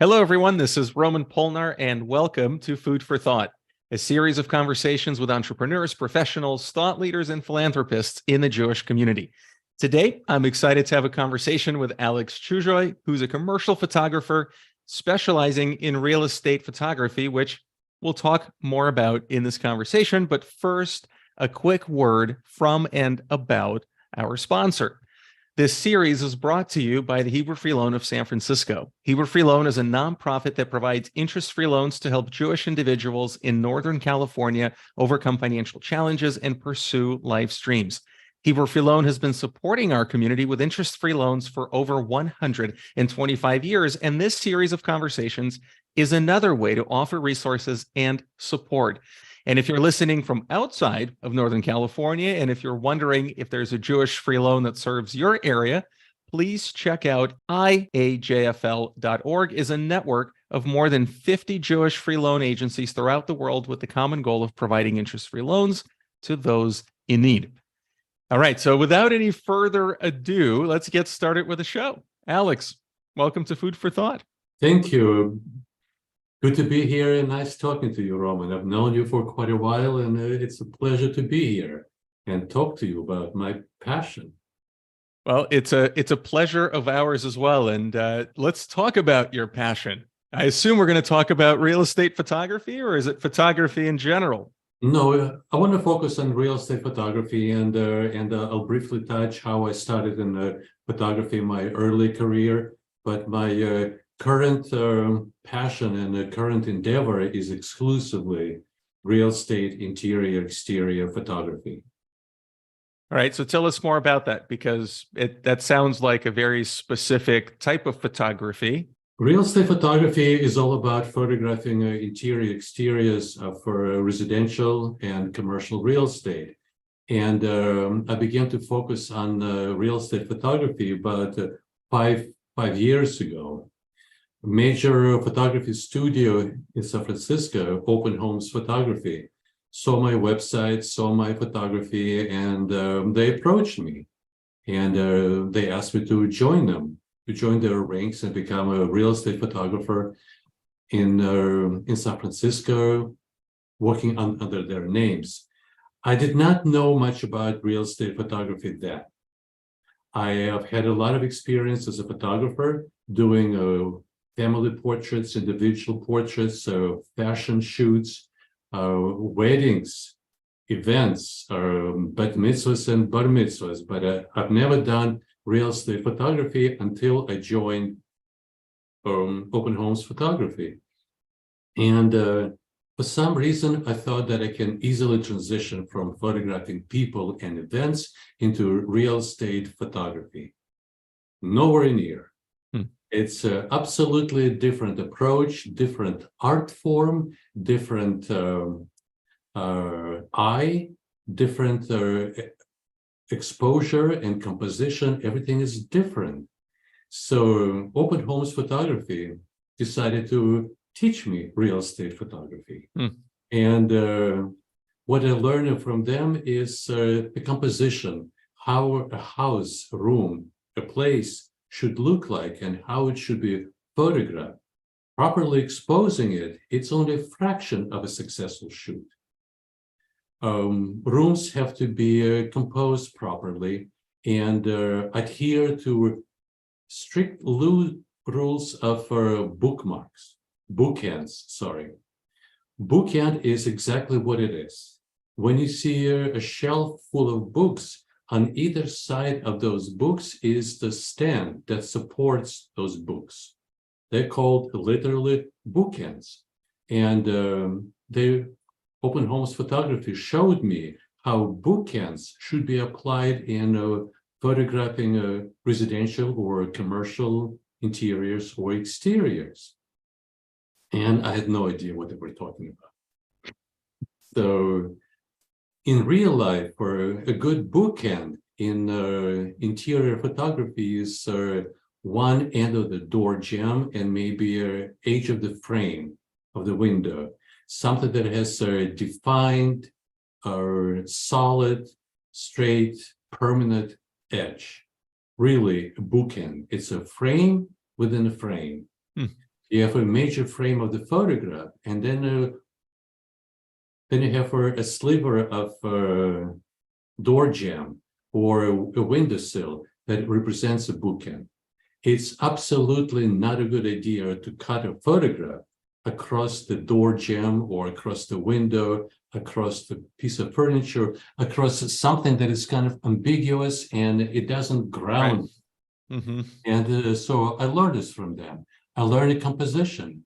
Hello, everyone. This is Roman Polnar, and welcome to Food for Thought, a series of conversations with entrepreneurs, professionals, thought leaders, and philanthropists in the Jewish community. Today, I'm excited to have a conversation with Alex Chujoy, who's a commercial photographer specializing in real estate photography, which we'll talk more about in this conversation. But first, a quick word from and about our sponsor. This series is brought to you by the Hebrew Free Loan of San Francisco. Hebrew Free Loan is a nonprofit that provides interest-free loans to help Jewish individuals in Northern California overcome financial challenges and pursue life's dreams. Hebrew Free Loan has been supporting our community with interest-free loans for over 125 years, and this series of conversations is another way to offer resources and support. And if you're listening from outside of Northern California, and if you're wondering if there's a Jewish free loan that serves your area, please check out iajfl.org. is a network of more than 50 Jewish free loan agencies throughout the world with the common goal of providing interest-free loans to those in need. All right, so without any further ado, let's get started with the show. Alex, welcome to Food for Thought. Thank you. Good to be here and nice talking to you, Roman. I've known you for quite a while, and it's a pleasure to be here and talk to you about my passion. Well, it's a pleasure of ours as well. And let's talk about your passion. I assume we're going to talk about real estate photography, or is it photography in general? No, I want to focus on real estate photography, and I'll briefly touch how I started in photography in my early career. But my current passion and current endeavor is exclusively real estate interior exterior photography. All right, so tell us more about that, because that sounds like a very specific type of photography. Real estate photography is all about photographing interior exteriors for residential and commercial real estate. And I began to focus on real estate photography about five years ago. A major photography studio in San Francisco, Open Homes Photography, saw my website, saw my photography, and they approached me. And they asked me to join them, to join their ranks and become a real estate photographer in San Francisco, working under their names. I did not know much about real estate photography then. I have had a lot of experience as a photographer doing family portraits, individual portraits, fashion shoots, weddings, events, bat mitzvahs and bar mitzvahs, but I've never done real estate photography until I joined Open Homes Photography. And for some reason, I thought that I can easily transition from photographing people and events into real estate photography. Nowhere near. It's an absolutely different approach, different art form, different eye, different exposure and composition. Everything is different. So Open Homes Photography decided to teach me real estate photography. And what I learned from them is the composition, how a house, a room, a place should look like and how it should be photographed. Properly exposing it, it's only a fraction of a successful shoot. Rooms have to be composed properly and adhere to strict rules of bookends. Bookend is exactly what it is. When you see a shelf full of books, on either side of those books is the stand that supports those books. They're called literally bookends. And the Open Homes Photography showed me how bookends should be applied in photographing residential or commercial interiors or exteriors. And I had no idea what they were talking about. So in real life, a good bookend in interior photography is one end of the door jamb and maybe an edge of the frame of the window, something that has a defined, solid, straight, permanent edge. Really, a bookend. It's a frame within a frame. You have a major frame of the photograph, and then you have a sliver of door jamb or a windowsill that represents a bookend. It's absolutely not a good idea to cut a photograph across the door jamb or across the window, across the piece of furniture, across something that is kind of ambiguous and it doesn't ground. Right. Mm-hmm. And so I learned this from them. I learned composition,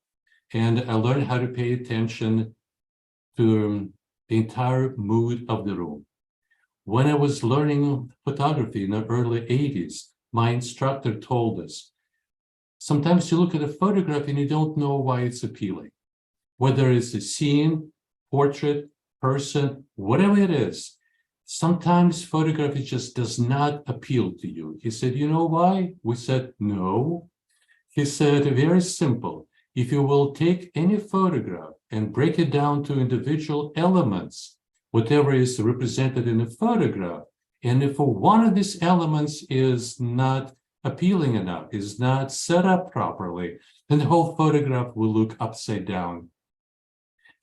and I learned how to pay attention to the entire mood of the room. When I was learning photography in the early 80s, my instructor told us, sometimes you look at a photograph and you don't know why it's appealing. Whether it's a scene, portrait, person, whatever it is, sometimes photography just does not appeal to you. He said, you know why? We said, no. He said, very simple. If you will take any photograph and break it down to individual elements, whatever is represented in a photograph, and if one of these elements is not appealing enough, is not set up properly, then the whole photograph will look upside down.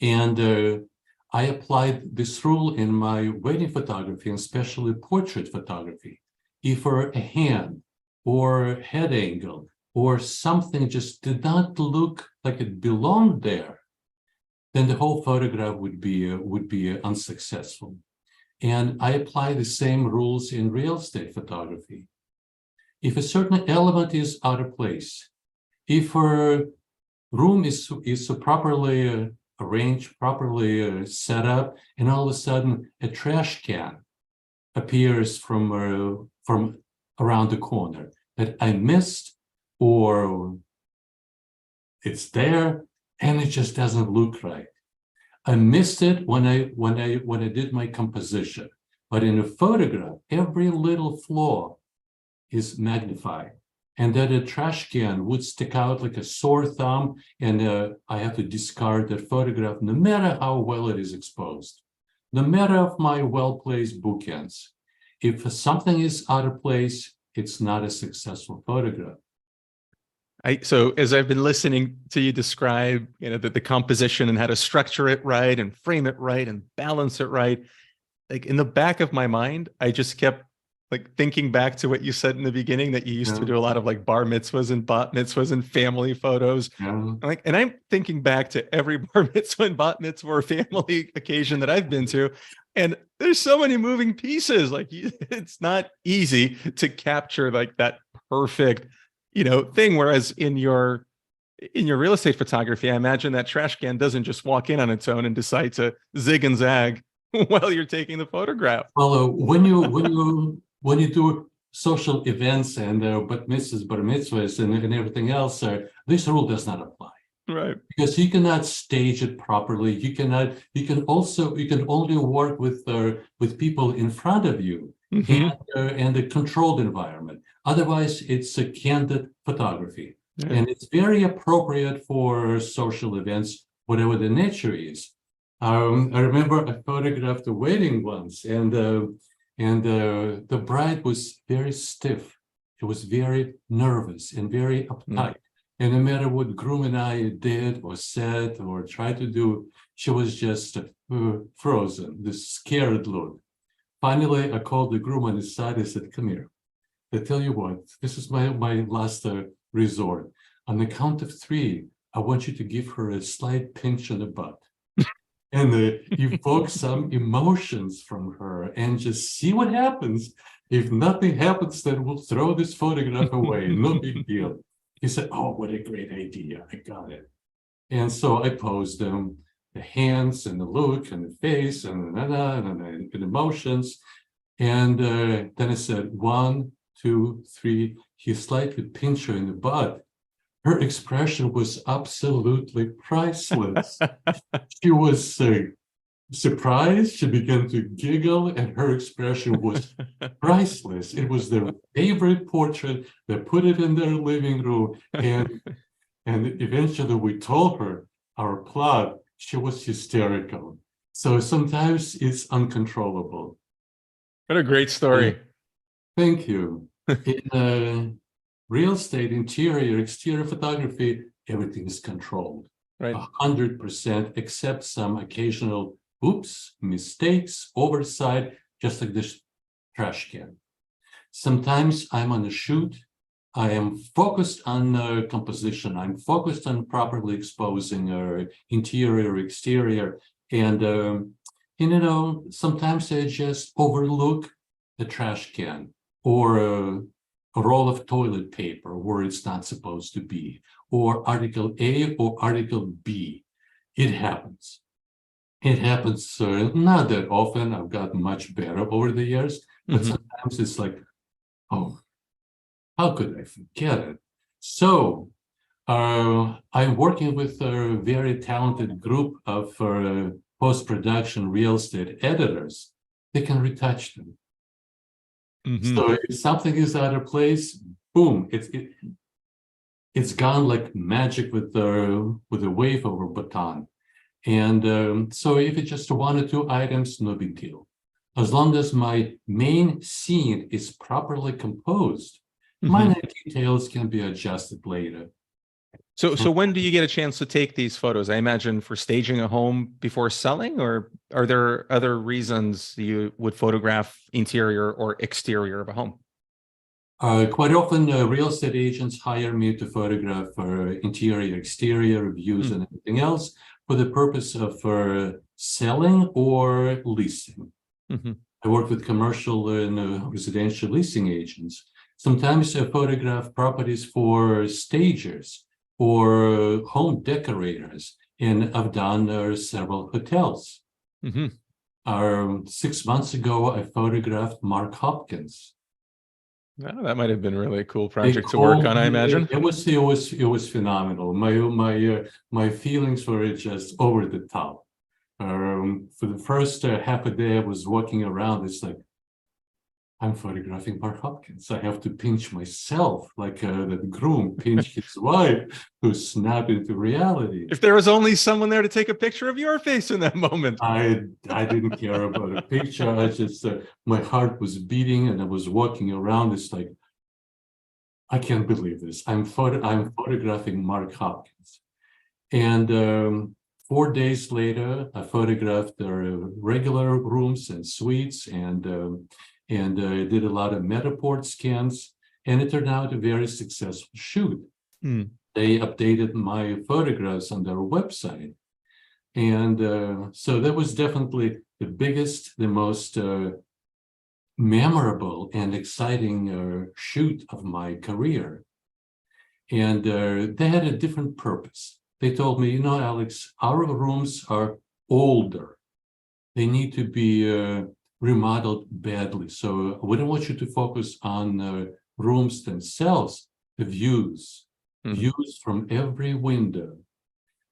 And I applied this rule in my wedding photography, and especially portrait photography. If a hand or head angle or something just did not look like it belonged there, then the whole photograph would be unsuccessful. And I apply the same rules in real estate photography. If a certain element is out of place, if a room is properly arranged, properly set up, and all of a sudden a trash can appears from around the corner that I missed, or it's there and it just doesn't look right. I missed it when I did my composition, but in a photograph, every little flaw is magnified, and that a trash can would stick out like a sore thumb, and I have to discard that photograph no matter how well it is exposed, no matter of my well-placed bookends. If something is out of place, it's not a successful photograph. So as I've been listening to you describe, the composition and how to structure it right and frame it right and balance it right, like in the back of my mind, I just kept like thinking back to what you said in the beginning, that you used to do a lot of like bar mitzvahs and bat mitzvahs and family photos. And I'm thinking back to every bar mitzvah and bat mitzvah or family occasion that I've been to. And there's so many moving pieces. Like it's not easy to capture like that perfect, thing. Whereas in your real estate photography, I imagine that trash can doesn't just walk in on its own and decide to zig and zag while you're taking the photograph. Well, when you do social events and bat mitzvahs, bar mitzvahs, and everything else, this rule does not apply. Right. Because you cannot stage it properly. You can only work with people in front of you, and a controlled environment. Otherwise, it's a candid photography. Yeah. And it's very appropriate for social events, whatever the nature is. I remember I photographed a wedding once, and the bride was very stiff. She was very nervous and very uptight. And no matter what groom and I did or said or tried to do, she was just frozen, this scared look. Finally, I called the groom on his side. I said, come here. I tell you what, this is my last resort. On the count of 3, I want you to give her a slight pinch on the butt and evoke some emotions from her and just see what happens. If nothing happens, then we'll throw this photograph away. No big deal. He said, oh, what a great idea. I got it. And so I posed them, the hands and the look and the face and the emotions. And then I said, 1, 2, 3. He slightly pinched her in the butt. Her expression was absolutely priceless. She was surprised. She began to giggle, and her expression was priceless. It was their favorite portrait. They put it in their living room, and eventually we told her our plot. She was hysterical. So sometimes it's uncontrollable. What a great story. Thank you. In real estate, interior, exterior photography, everything is controlled. Right. 100%, except some occasional oops, mistakes, oversight, just like this trash can. Sometimes I'm on a shoot. I am focused on composition. I'm focused on properly exposing interior, exterior, and sometimes I just overlook the trash can or a roll of toilet paper where it's not supposed to be, or Article A or Article B. It happens. It happens not that often. I've gotten much better over the years, but sometimes it's like, oh, how could I forget it? So I'm working with a very talented group of post-production real estate editors. They can retouch them. So if something is out of place, boom, it's gone like magic with a wave over baton. And so if it's just one or two items, no big deal. As long as my main scene is properly composed, minor details can be adjusted later. So when do you get a chance to take these photos? I imagine for staging a home before selling, or are there other reasons you would photograph interior or exterior of a home? Quite often, real estate agents hire me to photograph interior, exterior views and everything else for the purpose of selling or leasing. I work with commercial and residential leasing agents. Sometimes I photograph properties for stagers or home decorators, and I've done several hotels. 6 months ago, I photographed Mark Hopkins. Oh, that might have been a really cool project to work on, I imagine. It was phenomenal. My feelings were just over the top. For the first half a day, I was walking around. It's like, I'm photographing Mark Hopkins. I have to pinch myself like the groom pinched his wife to snap into reality. If there was only someone there to take a picture of your face in that moment. I didn't care about a picture. I just, my heart was beating and I was walking around. It's like, I can't believe this. I'm photographing Mark Hopkins. And 4 days later, I photographed the regular rooms and suites, and I did a lot of Metaport scans, and it turned out a very successful shoot. They updated my photographs on their website. And so that was definitely the biggest, the most memorable and exciting shoot of my career. And they had a different purpose. They told me, Alex, our rooms are older. They need to be remodeled badly. So we don't want you to focus on rooms themselves, the views, views from every window.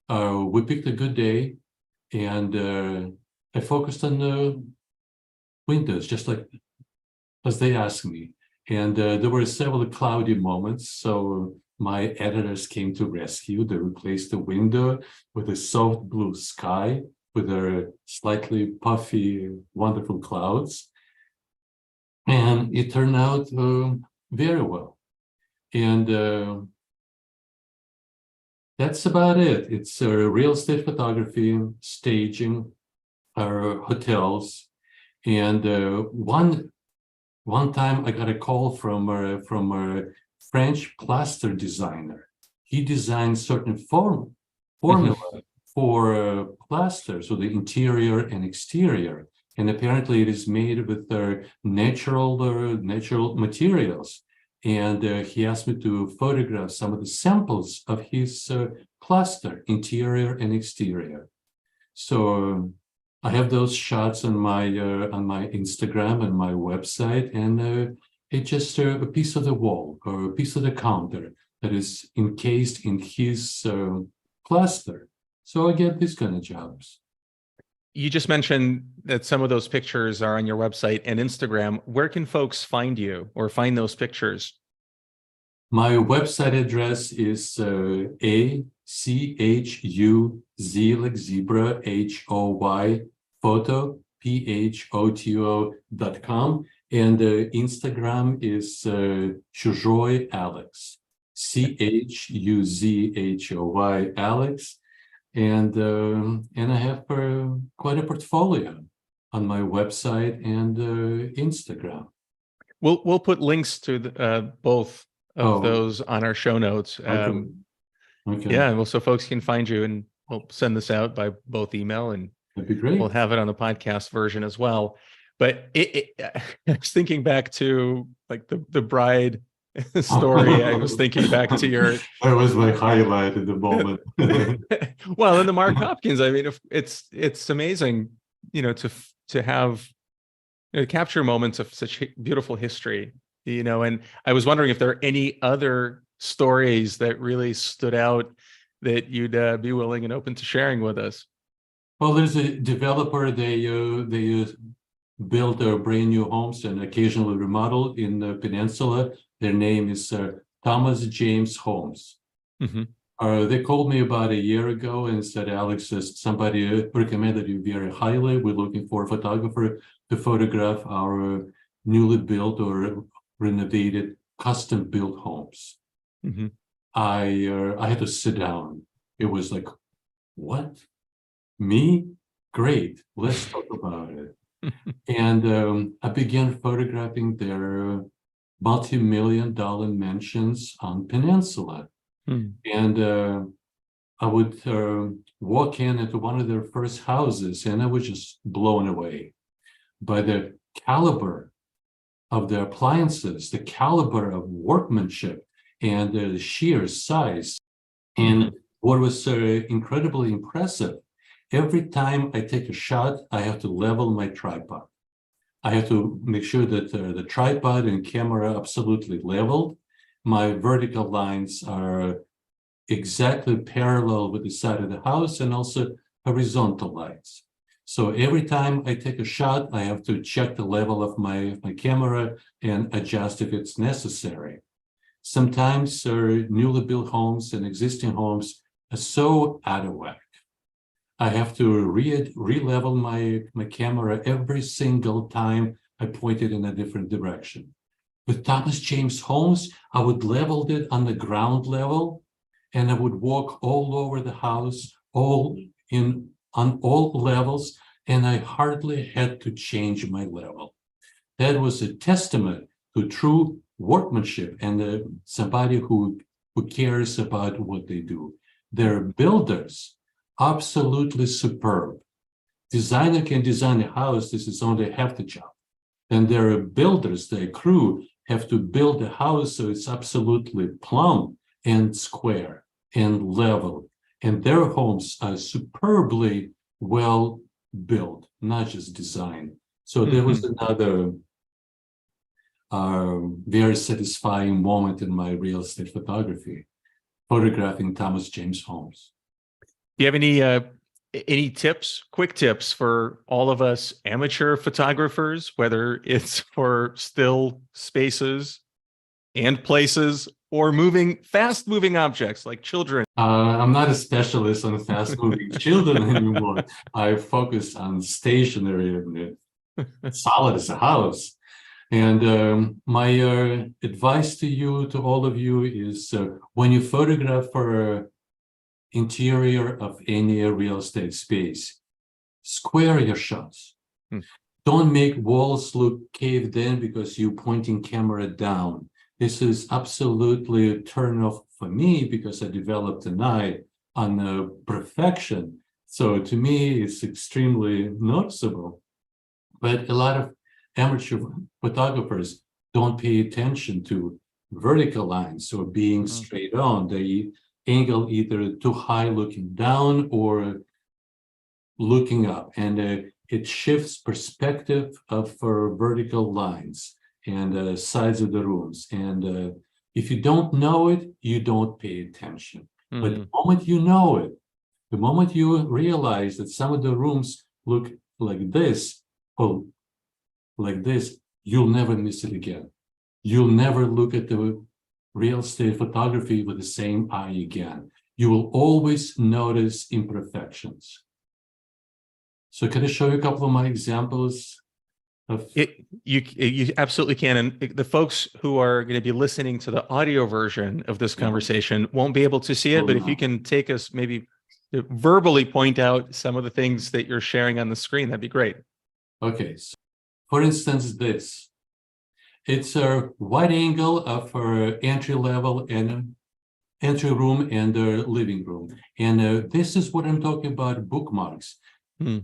We picked a good day, and I focused on the windows, just like as they asked me. And there were several cloudy moments, so my editors came to rescue. They replaced the window with a soft blue sky with a slightly puffy, wonderful clouds. And it turned out very well. And that's about it. It's real estate photography, staging, hotels. And one time I got a call from a French plaster designer. He designed certain formula for plaster, so the interior and exterior. And apparently it is made with natural materials. And he asked me to photograph some of the samples of his plaster, interior and exterior. So I have those shots on my Instagram and my website, and it's just a piece of the wall or a piece of the counter that is encased in his plaster. So I get these kind of jobs. You just mentioned that some of those pictures are on your website and Instagram. Where can folks find you or find those pictures? My website address is ACHUZ like zebra, HOY, photo, PHOTO.com. And Instagram is Chujoy Alex. Chuzhoy, Alex. And I have quite a portfolio on my website and Instagram. We'll put links to both of Oh, those on our show notes. okay. Okay, Yeah, well, so folks can find you, and we'll send this out by both email, and that'd be great. we'll have it on the podcast version as well. But I was thinking back to like the bride story. I was thinking back to your That was my highlight at the moment. well, and the Mark Hopkins. I mean, it's amazing, to have capture moments of such beautiful history. And I was wondering if there are any other stories that really stood out that you'd be willing and open to sharing with us. Well, there's a developer. They build brand new homes and occasionally remodel in the peninsula. Their name is Thomas James Homes. Mm-hmm. They called me about a year ago and said, Alex, somebody recommended you very highly. We're looking for a photographer to photograph our newly built or renovated custom built homes. Mm-hmm. I had to sit down. It was like, what? Me? Great. Let's talk about it. And I began photographing their multi-million-dollar mansions on Peninsula. And I would walk in into one of their first houses, and I was just blown away by the caliber of the appliances, the caliber of workmanship, and the sheer size. And what was incredibly impressive, every time I take a shot, I have to level my tripod. I have to make sure that the tripod and camera are absolutely leveled. My vertical lines are exactly parallel with the side of the house, and also horizontal lines. So every time I take a shot, I have to check the level of my camera and adjust if it's necessary. Sometimes newly built homes and existing homes are so out of whack. I have to re-level my camera every single time I point it in a different direction. With Thomas James Homes, I would level it on the ground level, and I would walk all over the house, on all levels, and I hardly had to change my level. That was a testament to true workmanship and somebody who cares about what they do. They're builders, absolutely superb. Designer can design a house, this is only half the job. And there are builders, their crew have to build a house so it's absolutely plumb and square and level. And their homes are superbly well built, not just designed. So there was another very satisfying moment in my real estate photography, photographing Thomas James Homes. Do you have any tips, quick tips for all of us amateur photographers, whether it's for still spaces and places or fast moving objects like children? I'm not a specialist on fast moving children anymore. I focus on stationary and solid as a house. And my advice to all of you is when you photograph for interior of any real estate space, square your shots. Don't make walls look caved in because you're pointing camera down. This is absolutely a turn off for me because I developed an eye on perfection. So to me, it's extremely noticeable. But a lot of amateur photographers don't pay attention to vertical lines or being straight on. They angle either too high looking down or looking up, and it shifts perspective of vertical lines and sides of the rooms. And if you don't know it, you don't pay attention. But the moment you know it, the moment you realize that some of the rooms look like this, or like this, you'll never miss it again. You'll never look at the real estate photography with the same eye again. You will always notice imperfections. So can I show you a couple of my examples of You absolutely can. And the folks who are going to be listening to the audio version of this conversation won't be able to see it. But if you can take us maybe verbally point out some of the things that you're sharing on the screen, that'd be great. Okay. So for instance, this. It's a wide angle of entry level and entry room and living room. And this is what I'm talking about, bookmarks. Hmm.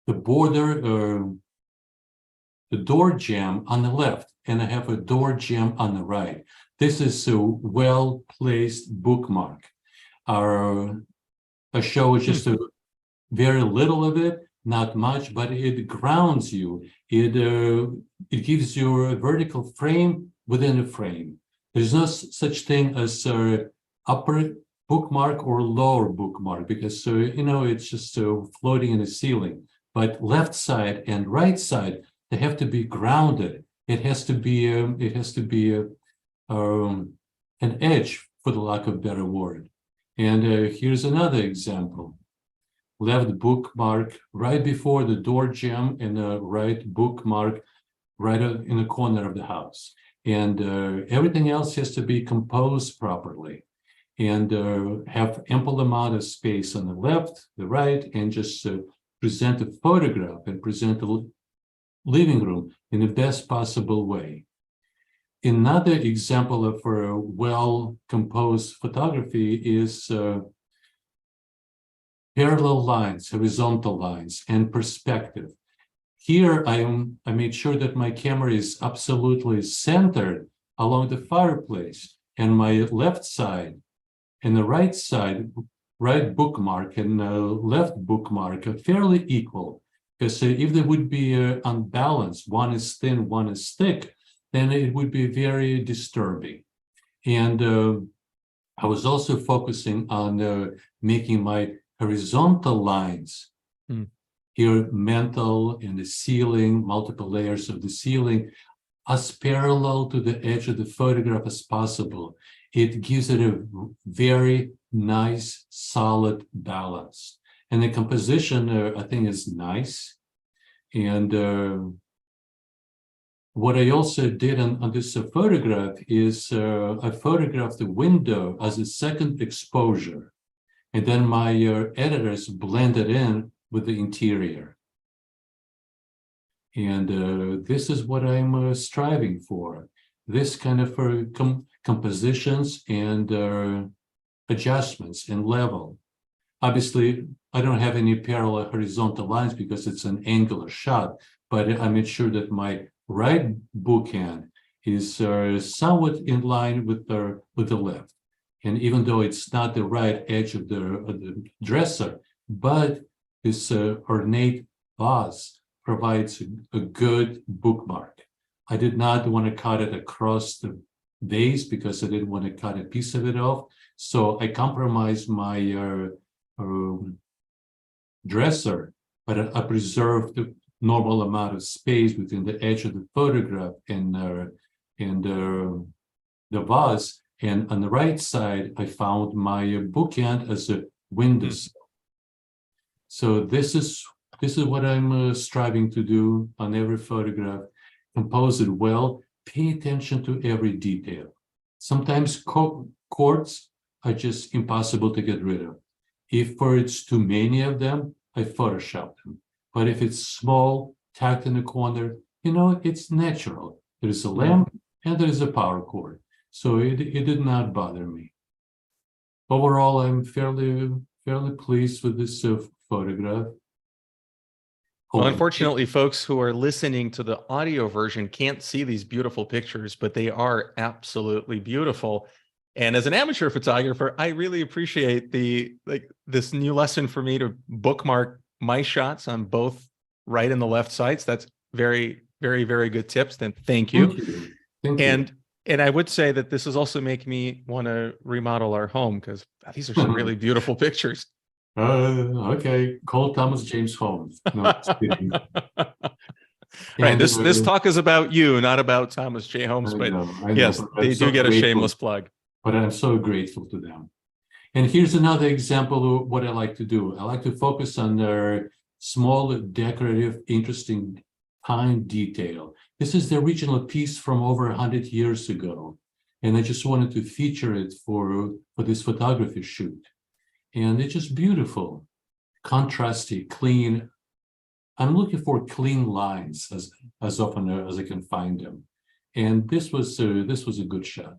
The border, the door jamb on the left, and I have a door jamb on the right. This is a well-placed bookmark. I show just a very little of it, not much, but it grounds you. It gives you a vertical frame within a frame. There's no such thing as upper bookmark or lower bookmark, because it's just floating in the ceiling. But left side and right side, they have to be grounded. It has to be an edge, for the lack of a better word. And here's another example. Left bookmark right before the door jamb, and the right bookmark right in the corner of the house. And everything else has to be composed properly, and have ample amount of space on the left, the right, and just present a photograph and present the living room in the best possible way. Another example of well-composed photography is parallel lines, horizontal lines, and perspective. Here, I made sure that my camera is absolutely centered along the fireplace, and my left side and the right side, right bookmark and left bookmark are fairly equal. Because if there would be unbalance, one is thin, one is thick, then it would be very disturbing. And I was also focusing on making my horizontal lines here, mantle and the ceiling, multiple layers of the ceiling, as parallel to the edge of the photograph as possible. It gives it a very nice, solid balance. And the composition, I think, is nice. And what I also did on this photograph is I photographed the window as a second exposure. And then my editors blended in with the interior. And this is what I'm striving for. This kind of compositions and adjustments in level. Obviously, I don't have any parallel horizontal lines because it's an angular shot, but I made sure that my right bookend is somewhat in line with the left. And even though it's not the right edge of the dresser, but this ornate vase provides a good bookmark. I did not want to cut it across the vase because I didn't want to cut a piece of it off. So I compromised my dresser, but I preserved the normal amount of space between the edge of the photograph and the vase. And on the right side, I found my bookend as a window sill. So this is what I'm striving to do on every photograph. Compose it well, pay attention to every detail. Sometimes cords are just impossible to get rid of. If it's too many of them, I Photoshop them. But if it's small, tucked in the corner, it's natural. There's a lamp and there's a power cord. So it did not bother me. Overall, I'm fairly pleased with this photograph. Well, unfortunately, folks who are listening to the audio version can't see these beautiful pictures, but they are absolutely beautiful. And as an amateur photographer, I really appreciate this new lesson for me to bookmark my shots on both right and the left sides. That's very, very, very good tips. Then thank you. Thank you. And I would say that this is also making me want to remodel our home because these are some really beautiful pictures. Okay. Call Thomas James Holmes. No, just kidding. Right. This talk is about you, not about Thomas J. Holmes. I know, yes, they do get a shameless plug. But I'm so grateful to them. And here's another example of what I like to do. I like to focus on their small, decorative, interesting fine detail. This is the original piece from over 100 years ago. And I just wanted to feature it for this photography shoot. And it's just beautiful, contrasty, clean. I'm looking for clean lines as often as I can find them. And this was a good shot.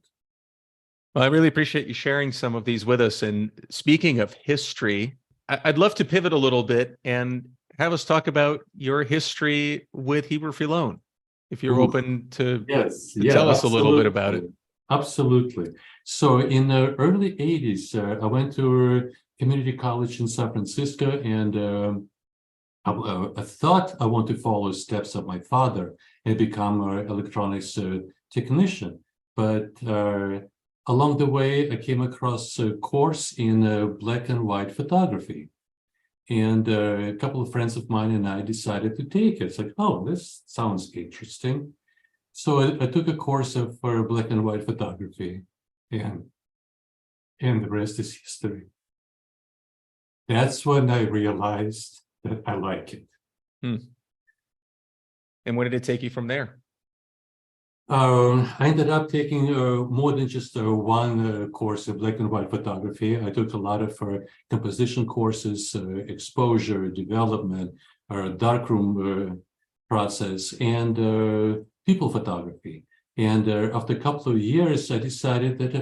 Well, I really appreciate you sharing some of these with us. And speaking of history, I'd love to pivot a little bit and have us talk about your history with Heber Filon, if you're open to tell us a little bit about it. Absolutely. So in the early 80s, I went to a community college in San Francisco, and I thought I want to follow the steps of my father and become an electronics technician. But along the way, I came across a course in black and white photography. And a couple of friends of mine and I decided to take it. It's like, oh, this sounds interesting. So I took a course for black and white photography, and the rest is history. That's when I realized that I like it. And where did it take you from there? I ended up taking more than just one course of black and white photography. I took a lot of composition courses, exposure, development, darkroom process, and people photography. And after a couple of years, I decided that,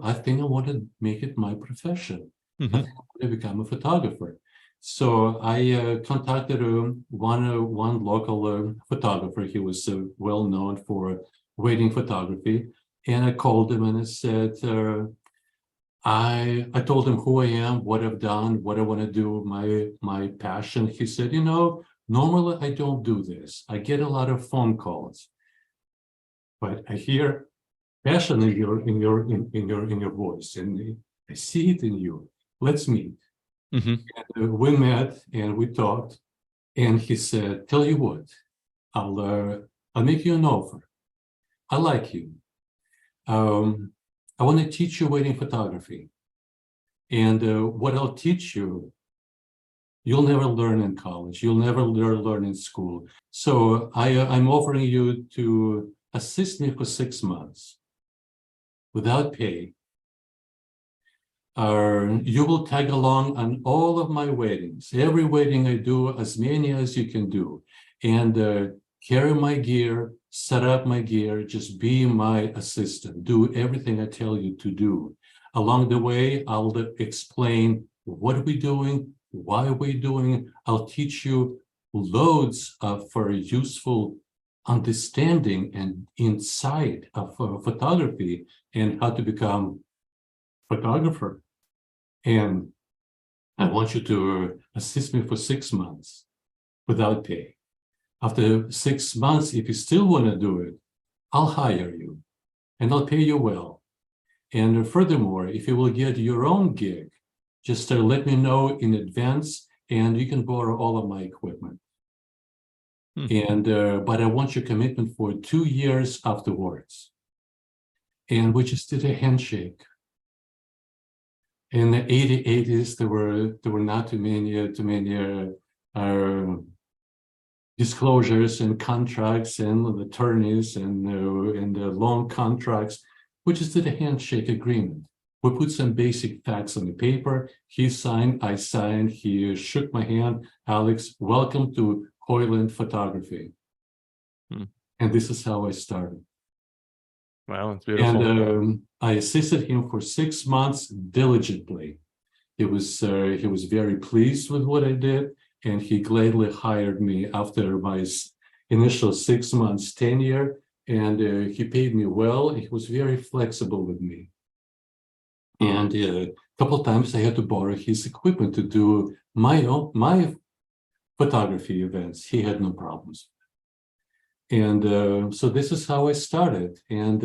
I think I want to make it my profession. I think I want to become a photographer. So I contacted one local photographer. He was well known for wedding photography. And I called him and I said, I told him who I am, what I've done, what I want to do, my passion. He said, normally I don't do this. I get a lot of phone calls, but I hear passion in your voice, and I see it in you. Let's meet. And we met and we talked, and he said, tell you what, I'll make you an offer. I like you. I want to teach you wedding photography. And what I'll teach you, you'll never learn in college. You'll never learn in school. So I'm offering you to assist me for 6 months without pay. You will tag along on all of my weddings. Every wedding I do, as many as you can do. And carry my gear, set up my gear, just be my assistant. Do everything I tell you to do. Along the way, I'll explain what are we doing, why are we doing it. I'll teach you loads of useful understanding and insight of photography and how to become a photographer. And I want you to assist me for 6 months without pay. After 6 months, if you still want to do it, I'll hire you and I'll pay you well. And furthermore, if you will get your own gig, just let me know in advance and you can borrow all of my equipment. And but I want your commitment for 2 years afterwards. And we just did a handshake. In the 80s, there were not too many disclosures and contracts and attorneys and long contracts. We just did a handshake agreement. We put some basic facts on the paper. He signed, I signed, he shook my hand. Alex, welcome to Hoyland Photography. And this is how I started. Wow, it's beautiful. And I assisted him for 6 months diligently. He was very pleased with what I did, and he gladly hired me after my initial 6 months tenure. And he paid me well. He was very flexible with me. And a couple of times I had to borrow his equipment to do my photography events. He had no problems. And so this is how I started. And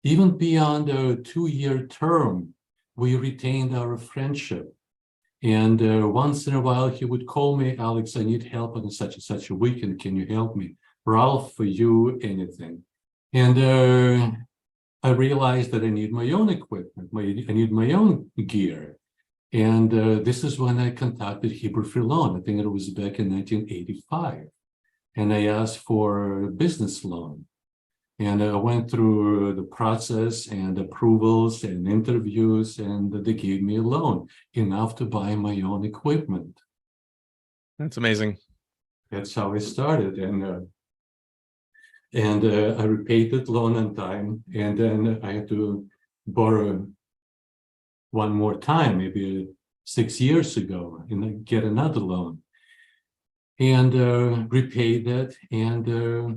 even beyond a 2-year term, we retained our friendship. And once in a while, he would call me, Alex, I need help on such and such a weekend. Can you help me? Ralph, for you, anything. And I realized that I need my own equipment. I need my own gear. And this is when I contacted Heber Filon. I think it was back in 1985. and I asked for a business loan. And I went through the process and approvals and interviews, and they gave me a loan, enough to buy my own equipment. That's amazing. That's how I started. And I repaid that loan on time, and then I had to borrow one more time, maybe 6 years ago, and I get another loan. And repaid that. And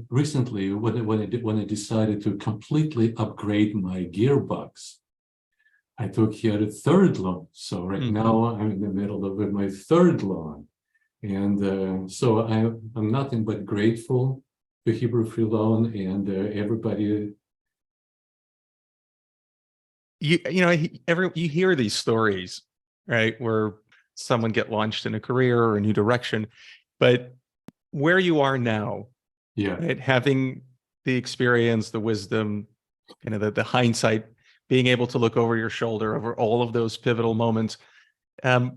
recently, when I decided to completely upgrade my gearbox, I took yet a third loan. So right now I'm in the middle of my third loan, and so I'm nothing but grateful to Hebrew Free Loan and everybody. You hear these stories, right, where someone get launched in a career or a new direction, but where you are now, Yeah, right, having the experience, the wisdom, the hindsight, being able to look over your shoulder over all of those pivotal moments. Do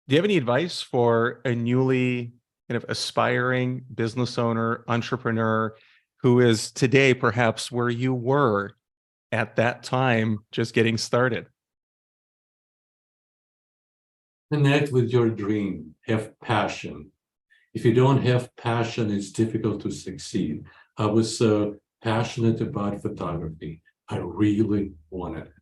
you have any advice for a newly kind of aspiring business owner, entrepreneur, who is today perhaps where you were at that time, just getting started? connect with your dream, have passion. If you don't have passion, it's difficult to succeed. I was passionate about photography. I really wanted it.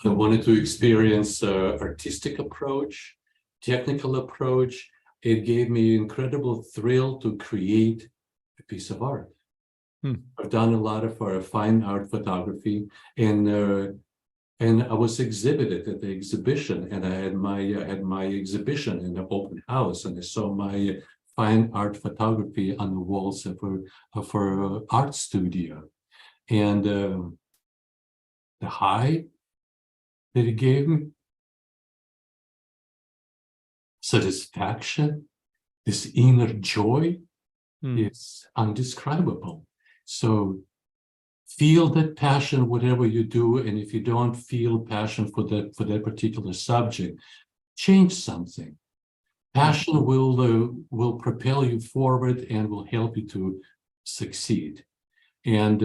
I wanted to experience artistic approach, technical approach. It gave me incredible thrill to create a piece of art. I've done a lot of fine art photography, and I was exhibited at the exhibition, and I had my exhibition in the open house, and I saw my fine art photography on the walls of our art studio, and the high that it gave me, satisfaction, this inner joy, is undescribable. So feel that passion, whatever you do, and if you don't feel passion for that particular subject, change something. Passion will propel you forward and will help you to succeed. And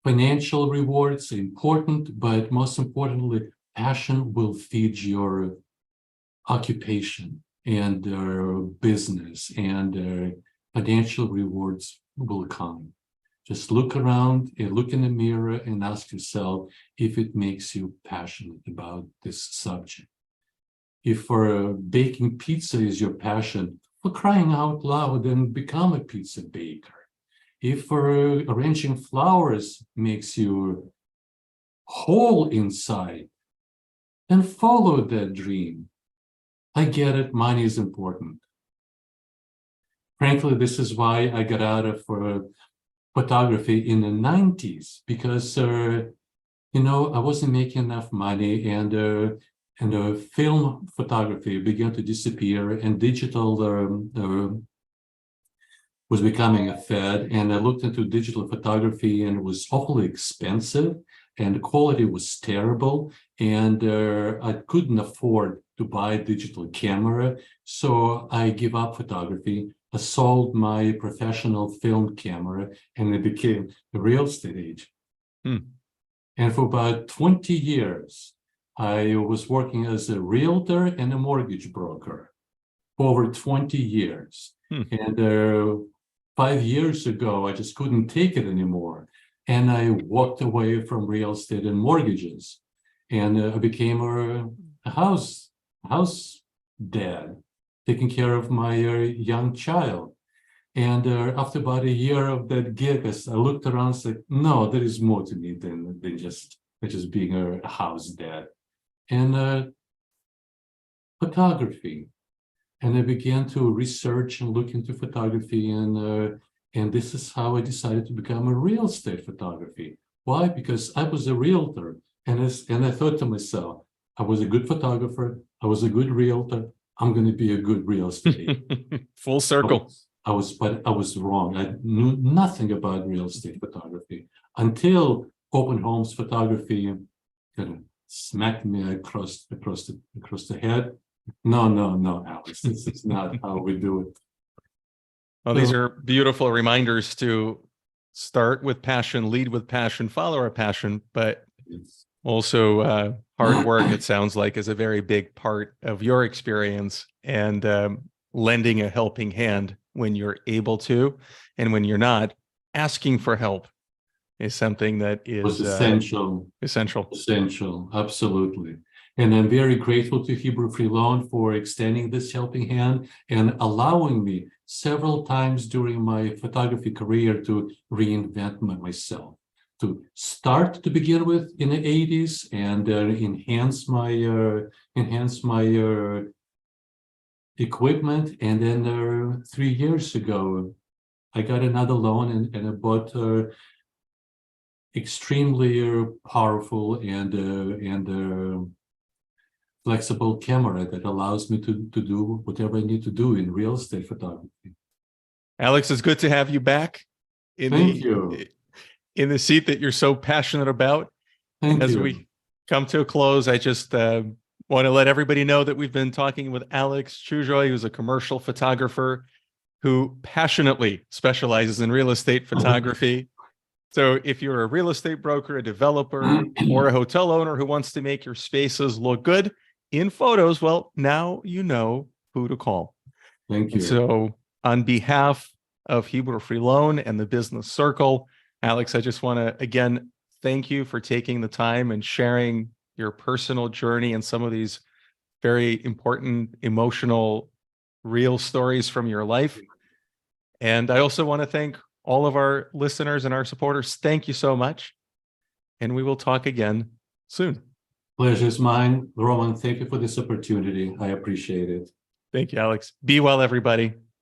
financial rewards are important, but most importantly, passion will feed your occupation and business, and financial rewards will come. Just look around and look in the mirror and ask yourself if it makes you passionate about this subject. If baking pizza is your passion, for crying out loud, then become a pizza baker. If arranging flowers makes you whole inside, then follow that dream. I get it, money is important. Frankly, this is why I got out of photography in the 90s, because I wasn't making enough money, and film photography began to disappear, and digital was becoming a fad. And I looked into digital photography, and it was awfully expensive, and the quality was terrible, and I couldn't afford to buy a digital camera, so I gave up photography. I sold my professional film camera, and I became a real estate agent. And for about 20 years, I was working as a realtor and a mortgage broker for over 20 years. And 5 years ago, I just couldn't take it anymore. And I walked away from real estate and mortgages. And I became a house dad, taking care of my young child. And after about a year of that gig, I looked around and said, no, there is more to me than just being a house dad. And photography. And I began to research and look into photography, and this is how I decided to become a real estate photography. Why? Because I was a realtor, and I thought to myself, I was a good photographer, I was a good realtor, I'm going to be a good real estate agent. Full circle. But I was wrong. I knew nothing about real estate photography until open homes photography kind of smacked me across the head. No, Alex, this is not how we do it. Well, these are beautiful reminders to start with passion, lead with passion, follow our passion, but also hard work, it sounds like, is a very big part of your experience, and lending a helping hand when you're able to, and when you're not, asking for help is something that is essential. Essential, absolutely. And I'm very grateful to Hebrew Free Loan for extending this helping hand and allowing me several times during my photography career to reinvent myself, to start to begin with in the 80s and enhance my equipment. And then 3 years ago, I got another loan and I bought extremely powerful and flexible camera that allows me to do whatever I need to do in real estate photography. Alex, it's good to have you back in the seat that you're so passionate about. As we come to a close, I just want to let everybody know that we've been talking with Alex Chujoy, who's a commercial photographer who passionately specializes in real estate photography. So if you're a real estate broker, a developer, or a hotel owner who wants to make your spaces look good in photos, well, now you know who to call. Thank you. And so on behalf of Hebrew Free Loan and the Business Circle, Alex, I just want to, again, thank you for taking the time and sharing your personal journey and some of these very important, emotional, real stories from your life. And I also want to thank all of our listeners and our supporters. Thank you so much. And we will talk again soon. Pleasure is mine. Roman, thank you for this opportunity. I appreciate it. Thank you, Alex. Be well, everybody.